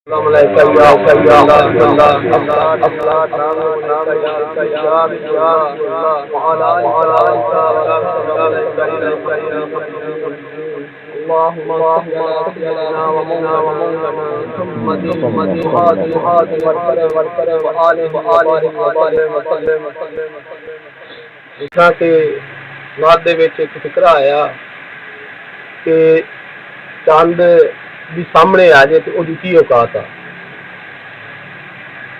السلام علیکم یا اللہ جس طرح کہ نعت دے وچ ایک فکر آیا کہ چاند بھی سامنے آ جائے تو وہ کی اوقات آ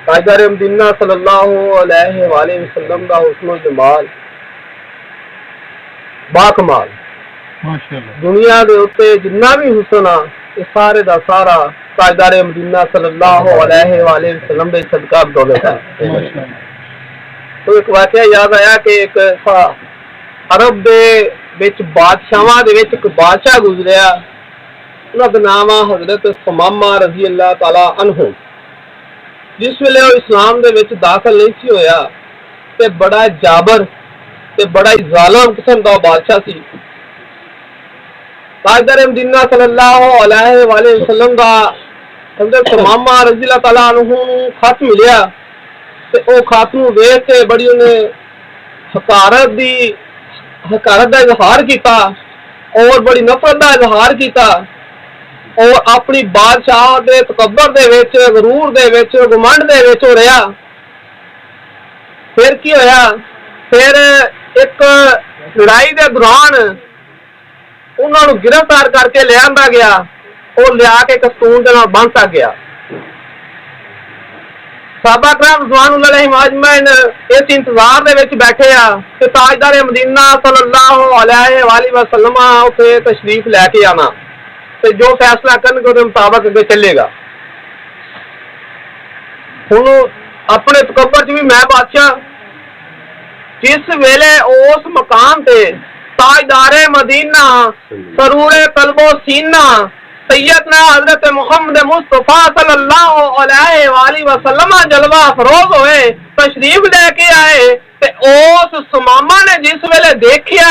تاجدار مدینہ صلی اللہ علیہ وآلہ وسلم دا حسن و جمال باکمال دنیا دے اوتے جنہ بھی حسن آ یہ سارے دا سارا تاجدار مدینہ صلی اللہ علیہ وآلہ وسلم دے صدقہ بدولت ہے۔ تو ایک واقعہ یاد آیا کہ ایک عرب دے وچ بادشاہاں دے وچ ایک بادشاہ گزریا، انہاں دا نام حضرت ثمامہ رضی اللہ تعالی عنہ۔ جس ویلے وہ اسلام دے وچ داخل نہیں سی ہویا تے بڑا جابر تے بڑا ظالم قسم دا بادشاہ سی۔ تاجدار مدینہ صلی اللہ علیہ وآلہ وسلم دا حضرت ثمامہ رضی اللہ تعالی عنہ خط ملیا تے او خط نوں ویکھ کے بڑی انہیں حقارت دا اظہار کیتا اور بڑی نفرت دا اظہار کیتا اور اپنی بادشاہ دے تکبر دے وچ غرور دے وچ گمنڈ دے وچ ہو رہا۔ پھر کی ہویا، پھر ایک لڑائی دے دوران انہاں نوں گرفتار کر کے لے آندا گیا اور لیا کے کستون دے نال بنتا گیا۔ صحابہ کرام رضوان اللہ علیہم اجمعین اس انتظار دے وچ بیٹھے آ کہ تاجدار مدینہ صلی اللہ علیہ وآلہ وسلم اسے تشریف لے کے آنا تے جو فیصلہ کرن گے اس مطابق اگے چلے گا۔ ہن اپنے تکبر چ بھی میں بادشاہ، جس ویلے اس مقام تے تاجدار مدینہ سرور قلب و سینہ سیدنا حضرت محمد مصطفیٰ صلی اللہ علیہ وآلہ وسلم جلوہ افروز ہوئے، تشریف لے کے آئے تے اس ثمامہ نے جس ویلے دیکھیا،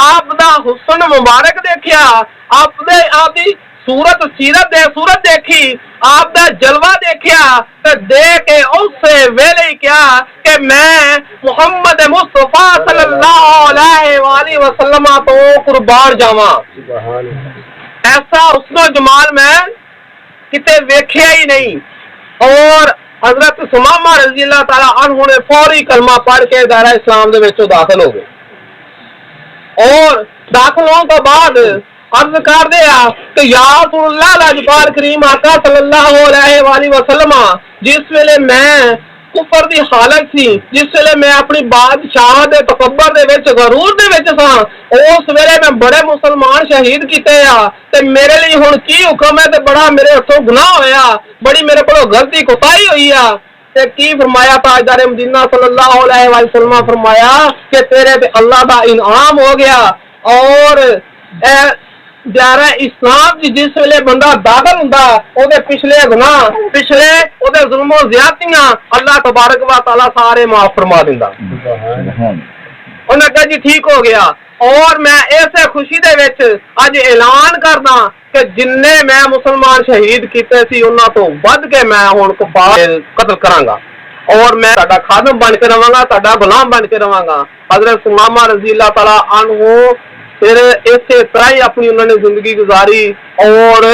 آپ دا حسن مبارک دیکھیا، آپ دی صورت دیکھی، آپ دا جلوہ دیکھیا تے دیکھ کے اس سے ویلے کیا کہ میں محمد مصطفیٰ صلی اللہ علیہ وآلہ وسلم تو قربان جاواں۔ ایسا حسن و جمال میں کتے ویکھیا ہی نہیں۔ اور حضرت ثمامہ رضی اللہ تعالی عنہ نے فوری کلمہ پڑھ کے دائرہ اسلام دے وچ داخل ہو گئے، اور داخل ہونے کے بعد عرض کر دیا کہ یا رسول اللہ لاجپال کریم آقا صلی اللہ علیہ وآلہ وسلم، جس ویلے میں کفر دی حالت سی، جس ویلے میں اپنی بادشاہ دے تکبر دے وچ غرور دے وچ سا، اس ویلے میں بڑے مسلمان شہید کیتے آ تے میرے لیے ہن کی حکم ہے تے بڑا میرے ہتھوں گناہ ہویا، بڑی میرے کولوں غلطی کوتاہی ہوئی آ تے کی فرمایا تاجدار مدینہ صلی اللہ علیہ وآلہ وسلم فرمایا کہ تیرے تے اللہ دا انعام ہو گیا، اور دائرہ اسلام جس ویلے بندہ داخل ہوندا او دے پچھلے گناہ، پچھلے او دے ظلم و زیادتیاں اللہ تبارک و تعالی سارے معاف فرما دیندا۔ انہاں کہا جی ٹھیک ہو گیا، اور میں ایسے خوشی دے وچ اج اعلان کردا کہ جننے میں مسلمان شہید کیتے سی انہاں تو ود کے میں ہن کفار قتل کراں گا، اور میں تہاڈا خادم بن کے رہواں گا، تہاڈا غلام بن کے رہواں گا۔ حضرت ثمامہ رضی اللہ تعالی عنہ پھر اسی طرح ہی اپنی انہوں نے زندگی گزاری، اور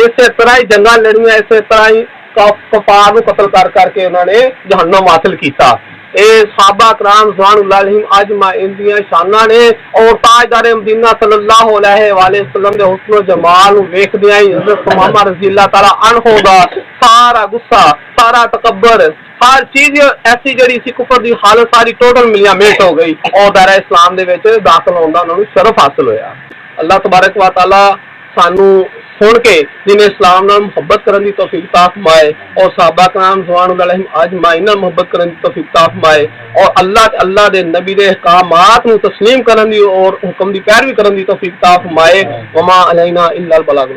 اسی طرح ہی جنگاں لڑیاں، اسی طرح ہی کفار کو قتل کر کے انہوں نے جہنم حاصل کیتا۔ اے صحابہ کرام رضوان اللہ علیہم اجمعین دیاں شاناں نے، اور تاجدار مدینہ صلی اللہ علیہ وآلہ وسلم دے حسن و جمال ویکھدیاں ہی حضرت ثمامہ رضی اللہ تعالی عنہ دا سارا غصہ، سارا تکبر، ہر چیز ایسی جڑی سی کفر دی حالت ساری ٹوٹل ملیا میٹ ہو گئی، اور دائرہ اسلام دے وچ داخل ہون دا انہاں نوں شرف حاصل ہویا۔ اللہ تبارک و تعالی سانو سن کے جن اسلام نال محبت کرن دی توفیق عطا فرمائے، اور صحابہ کرام رضوان اللہ علیہم اجمعین نال محبت کرن دی توفیق عطا فرمائے، اور اللہ دے نبی دے احکامات نوں تسلیم کرن دی اور حکم دی پیروی کرن دی توفیق عطا فرمائے۔ وما علینا الا البلاغ۔